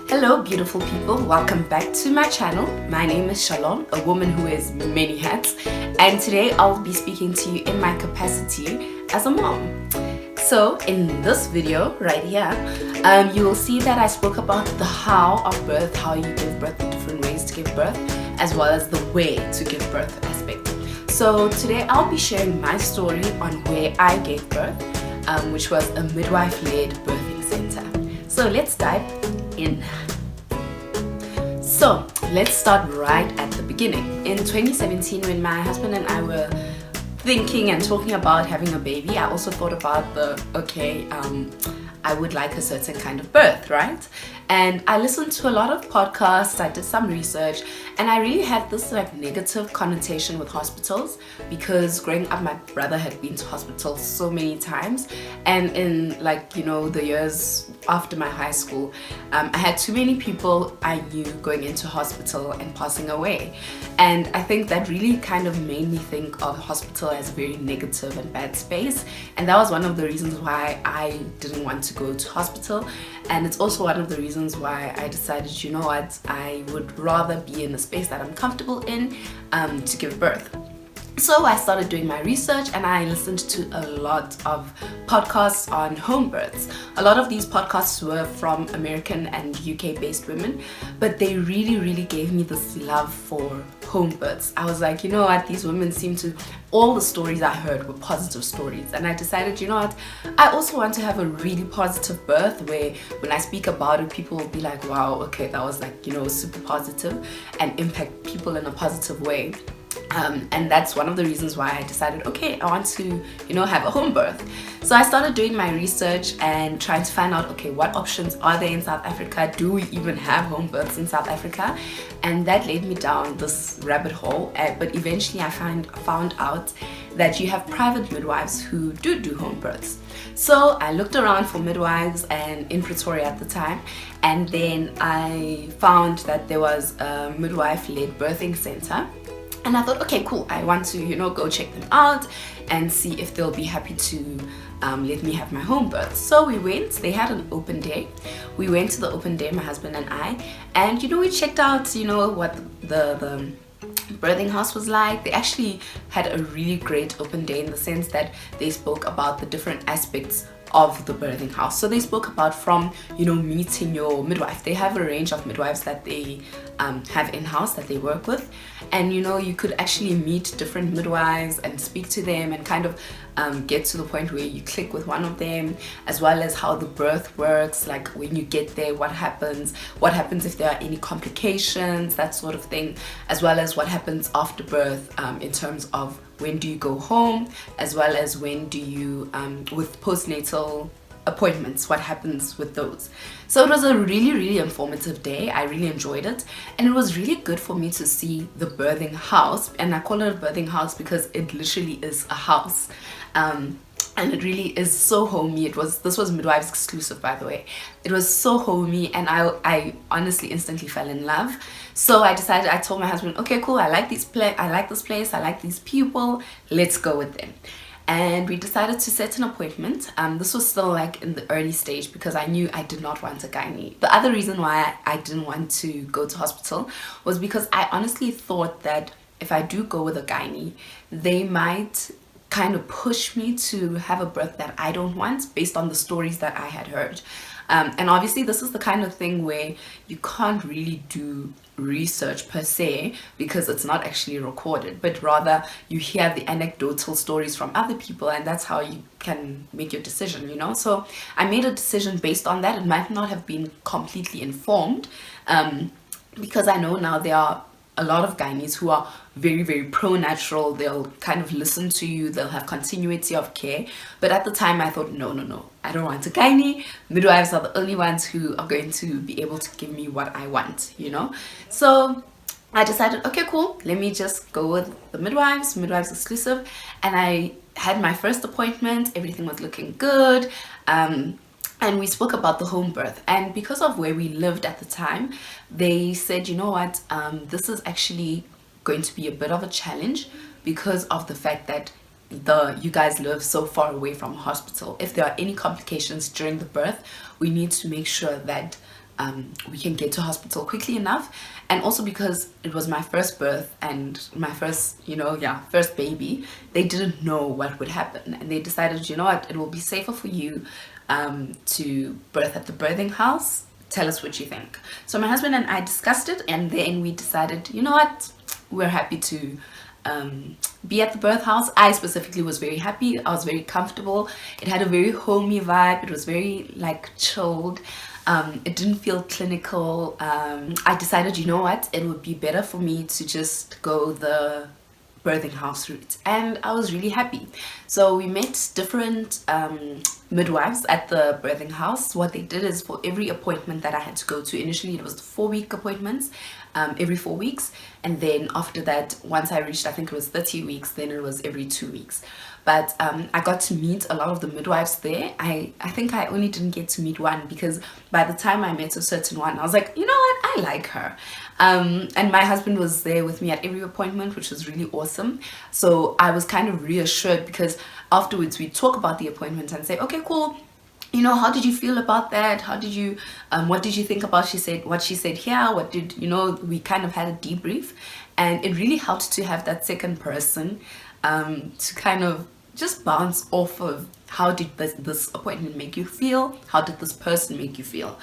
Hello beautiful people, welcome back to my channel. My name is Shalon, a woman who wears many hats, and today I'll be speaking to you in my capacity as a mom. So in this video right here, you will see that I spoke about the how of birth, how you give birth, the different ways to give birth, as well as the way to give birth aspect. So today I'll be sharing my story on where I gave birth, which was a midwife-led birthing center. So let's dive in. So let's start right at the beginning. In 2017, when my husband and I were thinking and talking about having a baby, I also thought about I would like a certain kind of birth, right? And I listened to a lot of podcasts, I did some research, and I really had this negative connotation with hospitals because growing up my brother had been to hospitals so many times, and in the years after my high school, I had too many people I knew going into hospital and passing away. And I think that really kind of made me think of hospital as a very negative and bad space, and that was one of the reasons why I didn't want to go to hospital. And it's also one of the reasons why I decided, you know what, I would rather be in a space that I'm comfortable in to give birth. So I started doing my research and I listened to a lot of podcasts on home births. A lot of these podcasts were from American and UK based women, but they really gave me this love for home births. I was like, you know what, these women seem to, all the stories I heard were positive stories, and I decided, you know what, I also want to have a really positive birth where when I speak about it, people will be like, wow, okay, that was super positive and impact people in a positive way. And that's one of the reasons why I decided, okay, I want to have a home birth. So I started doing my research and trying to find out, okay, what options are there in South Africa? Do we even have home births in South Africa? And that led me down this rabbit hole, but eventually I found out that you have private midwives who do home births. So I looked around for midwives and in Pretoria at the time, and then I found that there was a midwife-led birthing center. And I thought, okay, cool, I want to go check them out and see if they'll be happy to let me have my home birth. So we went, they had an open day. We went to the open day, my husband and I, and we checked out what the birthing house was like. They actually had a really great open day in the sense that they spoke about the different aspects of the birthing house. So they spoke about from meeting your midwife. They have a range of midwives that they have in-house that they work with, and you could actually meet different midwives and speak to them and kind of get to the point where you click with one of them, as well as how the birth works, like when you get there, what happens if there are any complications, that sort of thing, as well as what happens after birth in terms of when do you go home, as well as when do you with postnatal appointments, what happens with those. So it was a really informative day. I really enjoyed it, and it was really good for me to see the birthing house. And I call it a birthing house because it literally is a house, and it really is so homey. This was midwives exclusive, by the way. It was so homey, and I honestly instantly fell in love. So I told my husband, okay, cool, I like this place, I like these people, let's go with them. And we decided to set an appointment. This was still in the early stage because I knew I did not want a gynae. The other reason why I didn't want to go to hospital was because I honestly thought that if I do go with a gynae, they might kind of push me to have a birth that I don't want based on the stories that I had heard. And obviously this is the kind of thing where you can't really do research per se because it's not actually recorded, but rather you hear the anecdotal stories from other people, and that's how you can make your decision, So I made a decision based on that. It might not have been completely informed because I know now there are a lot of gynaes who are very pro-natural. They'll kind of listen to you, they'll have continuity of care. But at the time I thought, no, I don't want a gynae. Midwives are the only ones who are going to be able to give me what I want, So I decided, okay, cool, let me just go with the midwives exclusive. And I had my first appointment, everything was looking good. And we spoke about the home birth, and because of where we lived at the time, they said, you know what, this is actually going to be a bit of a challenge because of the fact that you guys live so far away from a hospital. If there are any complications during the birth, we need to make sure that we can get to hospital quickly enough, and also because it was my first birth and my first, first baby. They didn't know what would happen, and they decided, you know what, it will be safer for you to birth at the birthing house. Tell us what you think. So my husband and I discussed it, and then we decided, you know what, we're happy to be at the birth house. I specifically was very happy. I was very comfortable. It had a very homey vibe. It was very like chilled. It didn't feel clinical. I decided, you know what, it would be better for me to just go the birthing house route, and I was really happy. So we met different midwives at the birthing house. What they did is, for every appointment that I had to go to, initially it was the 4-week appointments, every 4 weeks, and then after that, once I reached, I think it was 30 weeks, then it was every 2 weeks. But I got to meet a lot of the midwives there. I think I only didn't get to meet one, because by the time I met a certain one, I was like, you know what, I like her. And my husband was there with me at every appointment, which was really awesome. So I was kind of reassured, because afterwards we talk about the appointment and say, okay, cool, you know, how did you feel about that? How did you what did you think about what she said here? What did, we kind of had a debrief, and it really helped to have that second person to kind of just bounce off of, how did this appointment make you feel? How did this person make you feel?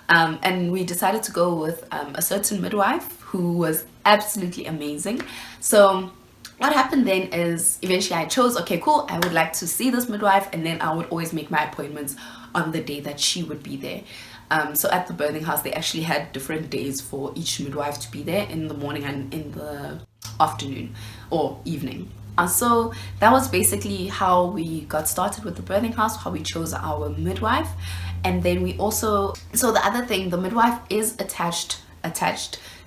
And we decided to go with a certain midwife who was absolutely amazing. So what happened then is, eventually I chose, okay, cool, I would like to see this midwife, and then I would always make my appointments on the day that she would be there. So at the birthing house, they actually had different days for each midwife to be there, in the morning and in the afternoon or evening. So that was basically how we got started with the birthing house, how we chose our midwife. And then we also, so the other thing, the midwife is attached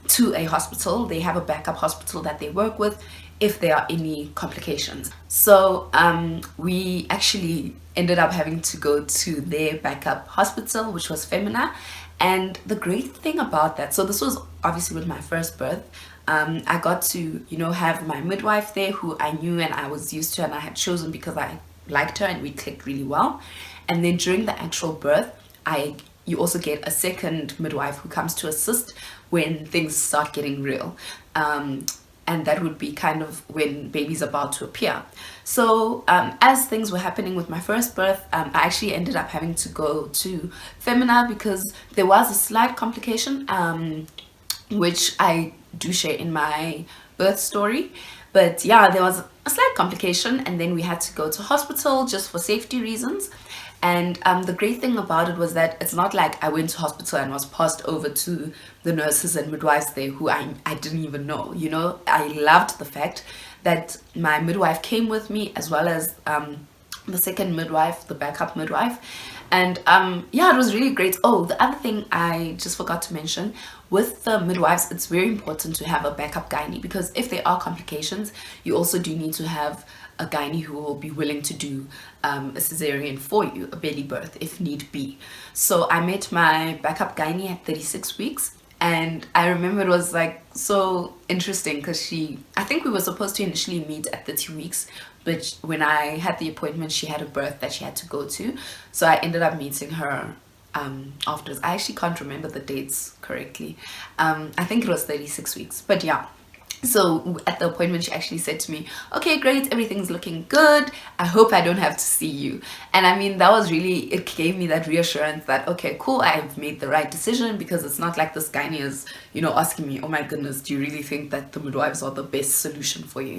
to a hospital. They have a backup hospital that they work with if there are any complications. So we actually ended up having to go to their backup hospital, which was Femina. And the great thing about that, so this was obviously with my first birth, I got to, have my midwife there, who I knew and I was used to, and I had chosen because I liked her and we clicked really well. And then during the actual birth, you also get a second midwife who comes to assist when things start getting real. And that would be kind of when baby's about to appear. So as things were happening with my first birth, I actually ended up having to go to Femina, because there was a slight complication, which I do share in my birth story. But yeah, there was a slight complication, and then we had to go to hospital just for safety reasons. And the great thing about it was that it's not like I went to hospital and was passed over to the nurses and midwives there who I didn't even know. I loved the fact that my midwife came with me, as well as the second midwife, the backup midwife. And yeah, it was really great. Oh, the other thing I just forgot to mention, with the midwives, it's very important to have a backup gynae, because if there are complications, you also do need to have a gynae who will be willing to do a cesarean for you, a belly birth if need be. So I met my backup gynae at 36 weeks, and I remember it was like so interesting, because I think we were supposed to initially meet at 30 weeks, but when I had the appointment, she had a birth that she had to go to, so I ended up meeting her afterwards. I actually can't remember the dates correctly. I think it was 36 weeks, but yeah. So at the appointment, she actually said to me, okay, great, everything's looking good, I hope I don't have to see you. And I mean, that was really, it gave me that reassurance that, okay, cool, I've made the right decision, because it's not like this gynae is, asking me, oh my goodness, do you really think that the midwives are the best solution for you,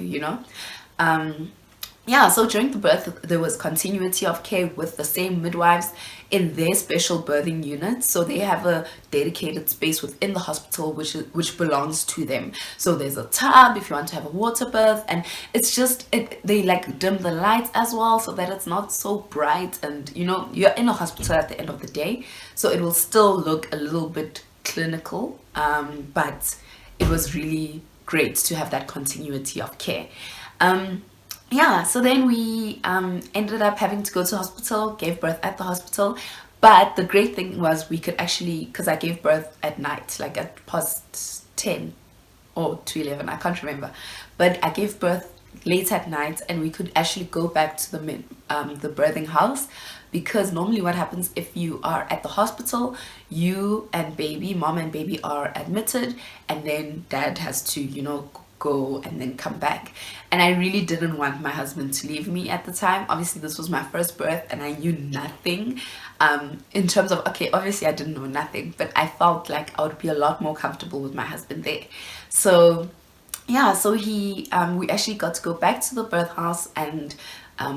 Yeah, so during the birth, there was continuity of care with the same midwives in their special birthing unit. So they have a dedicated space within the hospital which belongs to them. So there's a tub if you want to have a water birth, and it's just, they like dim the lights as well, so that it's not so bright, and you're in a hospital at the end of the day, so it will still look a little bit clinical, but it was really great to have that continuity of care. Yeah, so then we ended up having to go to hospital, gave birth at the hospital. But the great thing was we could actually, because I gave birth at night, like at past 10 or to 11, I can't remember. But I gave birth late at night, and we could actually go back to the birthing house, because normally what happens if you are at the hospital, you and baby, mom and baby are admitted, and then dad has to, you know, go and then come back. And I really didn't want my husband to leave me at the time. Obviously this was my first birth and I knew nothing in terms of, okay, obviously I didn't know nothing, but I felt like I would be a lot more comfortable with my husband there. So yeah, so we actually got to go back to the birth house, and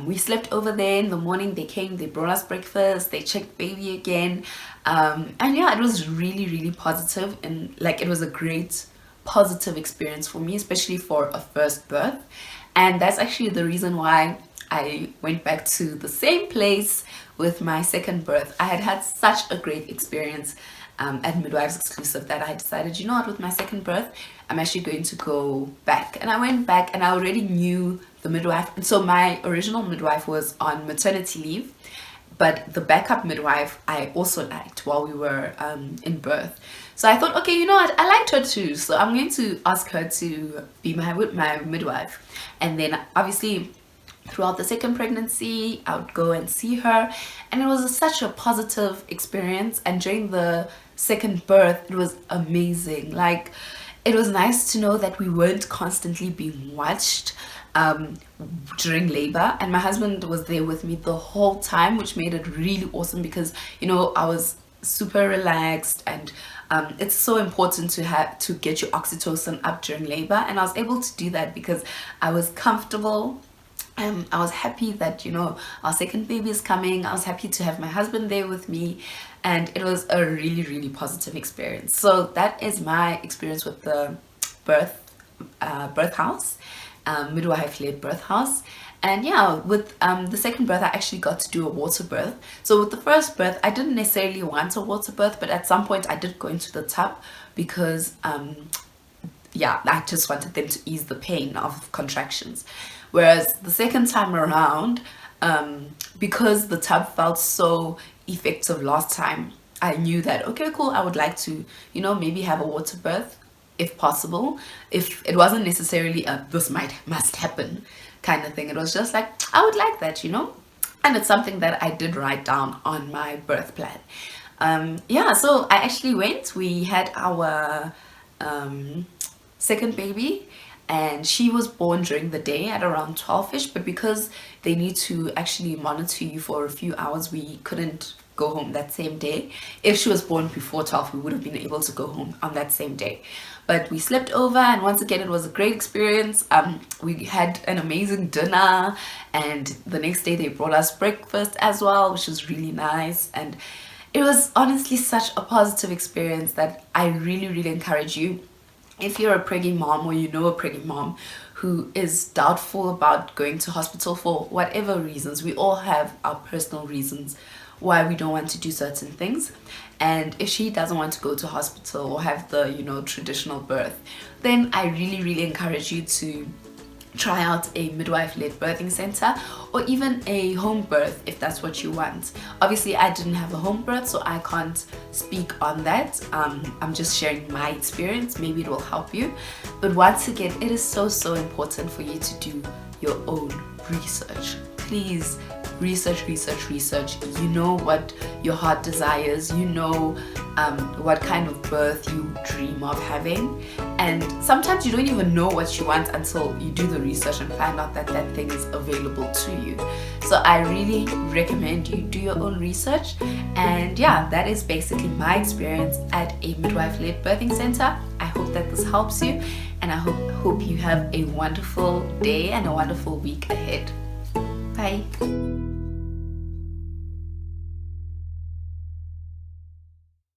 we slept over there. In the morning they came, they brought us breakfast, they checked baby again, and yeah, it was really positive, and like it was a great positive experience for me, especially for a first birth. And that's actually the reason why I went back to the same place with my second birth. I had such a great experience at Midwives Exclusive that I decided, you know what, with my second birth I'm actually going to go back. And I went back and I already knew the midwife. And so my original midwife was on maternity leave, but the backup midwife I also liked while we were in birth. So I thought, okay, you know what, I liked her too, so I'm going to ask her to be my midwife. And then obviously throughout the second pregnancy I would go and see her, and it was such a positive experience. And during the second birth it was amazing. Like, it was nice to know that we weren't constantly being watched during labor, and my husband was there with me the whole time, which made it really awesome because, you know, I was super relaxed. And it's so important to get your oxytocin up during labor, and I was able to do that because I was comfortable. I was happy that, you know, our second baby is coming. I was happy to have my husband there with me, and it was a really positive experience. So that is my experience with the birth house, midwife-led birth house. And yeah, with the second birth I actually got to do a water birth. So with the first birth I didn't necessarily want a water birth, but at some point I did go into the tub because yeah, I just wanted them to ease the pain of contractions. Whereas the second time around, because the tub felt so effective last time, I knew that, okay, cool, I would like to, you know, maybe have a water birth if possible. If it wasn't necessarily a this must happen kind of thing, it was just like, I would like that, you know. And it's something that I did write down on my birth plan. Yeah, so I actually went. We had our second baby, and she was born during the day at around 12ish, but because they need to actually monitor you for a few hours, we couldn't go home that same day. If she was born before 12, we would have been able to go home on that same day, but we slept over, and once again it was a great experience. We had an amazing dinner, and the next day they brought us breakfast as well, which was really nice. And it was honestly such a positive experience that I really encourage you, if you're a pregnant mom or you know a pregnant mom who is doubtful about going to hospital for whatever reasons. We all have our personal reasons why we don't want to do certain things, and if she doesn't want to go to hospital or have the, you know, traditional birth, then I really encourage you to try out a midwife-led birthing center, or even a home birth if that's what you want. Obviously I didn't have a home birth, so I can't speak on that. I'm just sharing my experience. Maybe it will help you, but once again, it is so important for you to do your own research. Please research. You know what your heart desires, you know what kind of birth you dream of having, and sometimes you don't even know what you want until you do the research and find out that that thing is available to you. So I really recommend you do your own research. And yeah, that is basically my experience at a midwife-led birthing center. I hope that this helps you, and I hope you have a wonderful day and a wonderful week ahead. Bye.